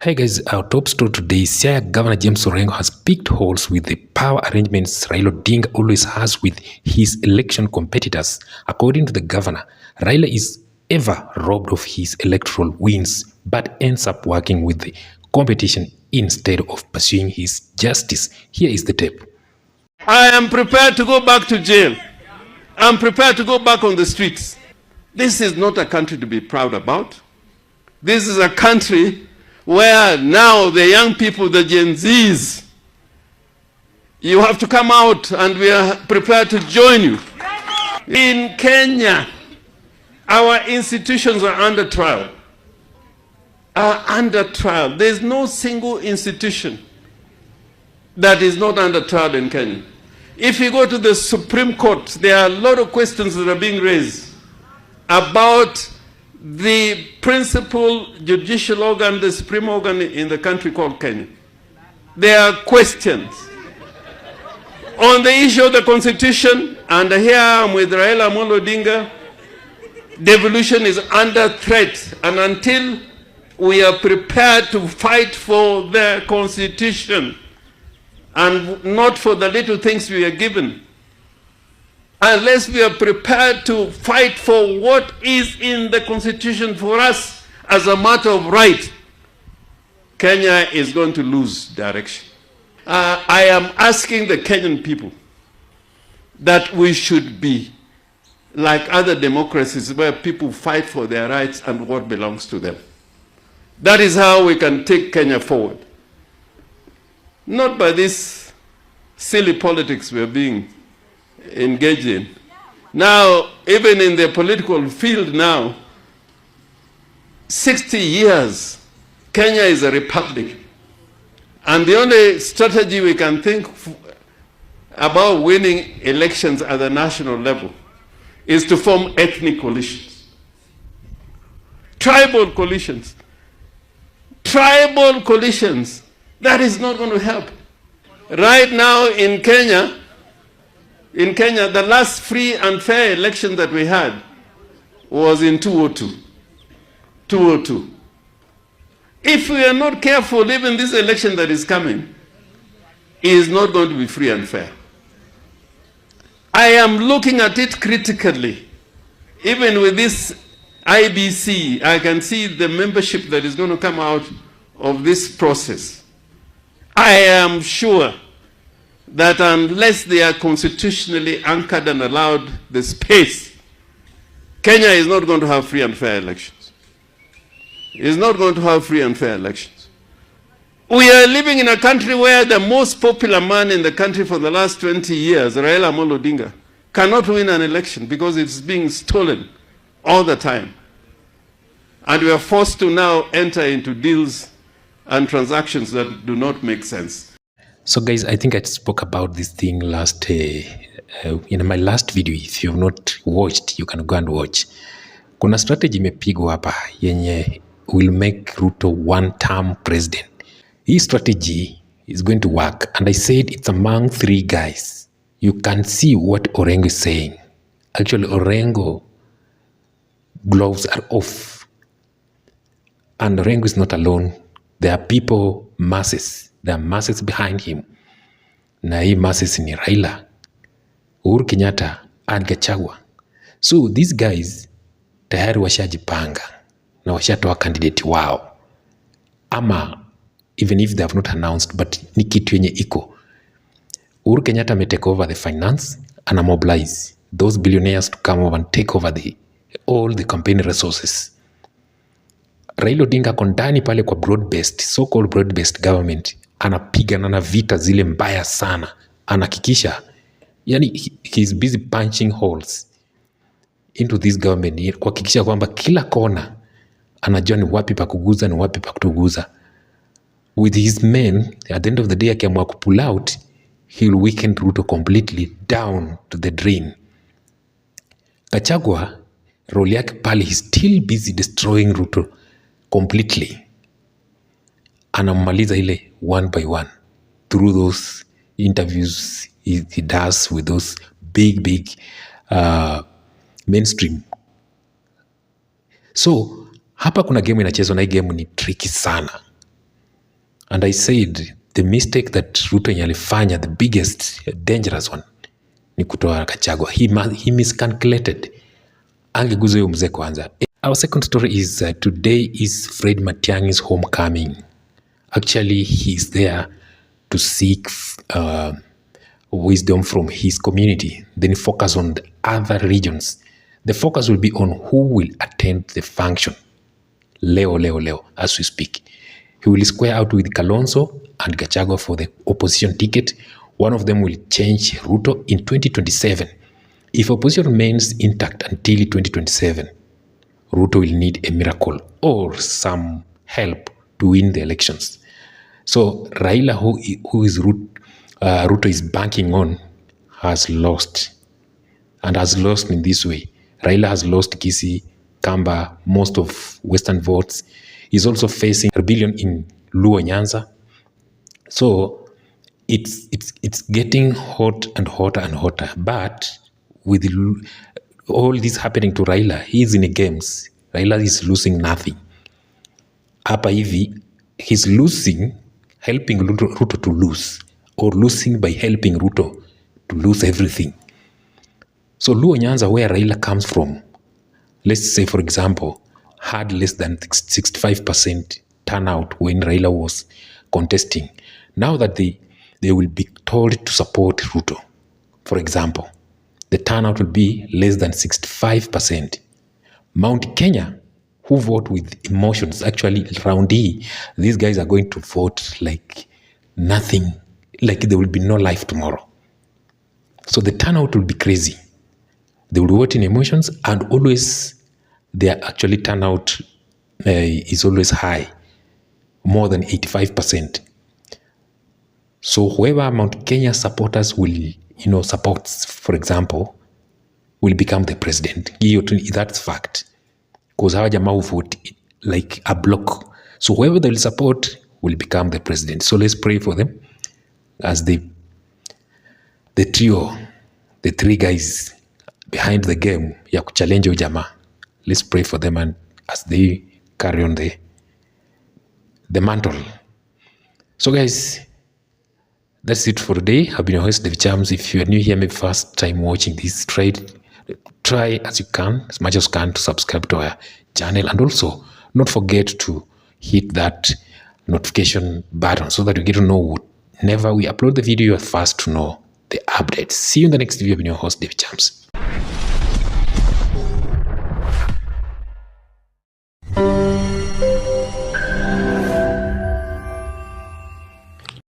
Hey guys, our top story today is Siaya Governor James Orengo has picked holes with the power arrangements Raila Odinga always has with his election competitors. According to the governor, Raila is ever robbed of his electoral wins but ends up working with the competition instead of pursuing his justice. Here is the tape. I am prepared to go back to jail. I'm prepared to go back on the streets. This is not a country to be proud about. This is a country where now the young people, the Gen Zs, you have to come out and we are prepared to join you. In Kenya, our institutions are under trial. There's no single institution that is not under trial in Kenya. If you go to the Supreme Court, there are a lot of questions that are being raised about the principal judicial organ, the supreme organ in the country called Kenya. There are questions on the issue of the constitution, and here I am with Raila Odinga. Devolution is under threat, and until we are prepared to fight for the constitution and not for the little things we are given, unless we are prepared to fight for what is in the constitution for us as a matter of right, Kenya is going to lose direction. I am asking the Kenyan people that we should be like other democracies where people fight for their rights and what belongs to them. That is how we can take Kenya forward. Not by this silly politics we are being engaged in. Now, even in the political field now, 60 years, Kenya is a republic. And the only strategy we can think about winning elections at the national level is to form ethnic coalitions. Tribal coalitions. Tribal coalitions. That is not going to help. Right now in Kenya, the last free and fair election that we had was in 2002. If we are not careful, even this election that is coming is not going to be free and fair. I am looking at it critically. Even with this IBC, I can see the membership that is going to come out of this process. I am sure that unless they are constitutionally anchored and allowed the space, Kenya is not going to have free and fair elections. It's not going to have free and fair elections. We are living in a country where the most popular man in the country for the last 20 years, Raila Odinga, cannot win an election because it's being stolen all the time. And we are forced to now enter into deals and transactions that do not make sense. So guys, I think I spoke about this thing last in my last video. If you have not watched, you can go and watch. Kuna strategy imepigwa hapa yenye will make Ruto one-term president. His strategy is going to work, and I said it's among three guys. You can see what Orengo is saying. Actually, Orengo gloves are off, and Orengo is not alone. There are people, masses. There are masses behind him. Na hii masses ni Raila, Uhuru Kenyatta, and Gachagua. So these guys tayari washajipanga na washatoa candidate wao. Ama even if they have not announced, but ni kitu yenye iko. Uhuru Kenyatta may take over the finance and mobilize those billionaires to come over and take over all the campaign resources. Raila Odinga kondani pale kwa broad-based, so-called broad-based government, anapigana na vita zile mbaya sana. Anahakikisha, yani he's busy punching holes into this government, kuhakikisha kwamba kila kona anajua ni wapi pa kuguza, ni wapi pa kutuguza. With his men, at the end of the day, akiamua kupull out, he'll weaken Ruto completely down to the drain. Gachagua, role yake pale, he's still busy destroying Ruto completely. Anamaliza ile one by one through those interviews he does with those big mainstream. So hapa kuna game inachezwa na hii game ni tricky sana. And I said the mistake that Ruto alifanya, the biggest dangerous one, ni kutoa Gachagua. He miscalculated. Angeguza huyo mzee kwanza. Our second story is today is Fred Matiang'i's homecoming. Actually, he's there to seek wisdom from his community, then focus on the other regions. The focus will be on who will attend the function. Leo, as we speak. He will square out with Kalonzo and Gachagua for the opposition ticket. One of them will change Ruto in 2027. If opposition remains intact until 2027, Ruto will need a miracle or some help to win the elections. So Raila, who is Ruto is banking on, has lost, and has lost in this way. Raila has lost Kisii, Kamba, most of Western votes. He's also facing rebellion in Luo Nyanza. So it's getting hot and hotter. But with all this happening to Raila, he's in the games. Raila is losing nothing. Hapa hivi, he's losing, helping Ruto to lose, or losing by helping Ruto to lose everything. So Luo Nyanza, where Raila comes from, let's say, for example, had less than 65% turnout when Raila was contesting. Now that they will be told to support Ruto, for example, the turnout will be less than 65%. Mount Kenya, who vote with emotions, actually round E, these guys are going to vote like nothing, like there will be no life tomorrow. So the turnout will be crazy. They will vote in emotions, and always their actually turnout is always high, more than 85%. So whoever Mount Kenya supporters will, supports, for example, will become the president. That's fact. Because hawa jamaa will vote like a block. So whoever they will support will become the president. So let's pray for them as the trio, the three guys behind the game ya kuchallenge huyu jamaa. Let's pray for them and as they carry on the mantle. So guys, that's it for today. I've been your host, David Chams. If you are new here, maybe first time watching this, try as you can, as much as you can, to subscribe to our channel, and also not forget to hit that notification button so that you get to know whenever we upload the video, you're first to know the updates. See you in the next video. I've been your host, David Chams.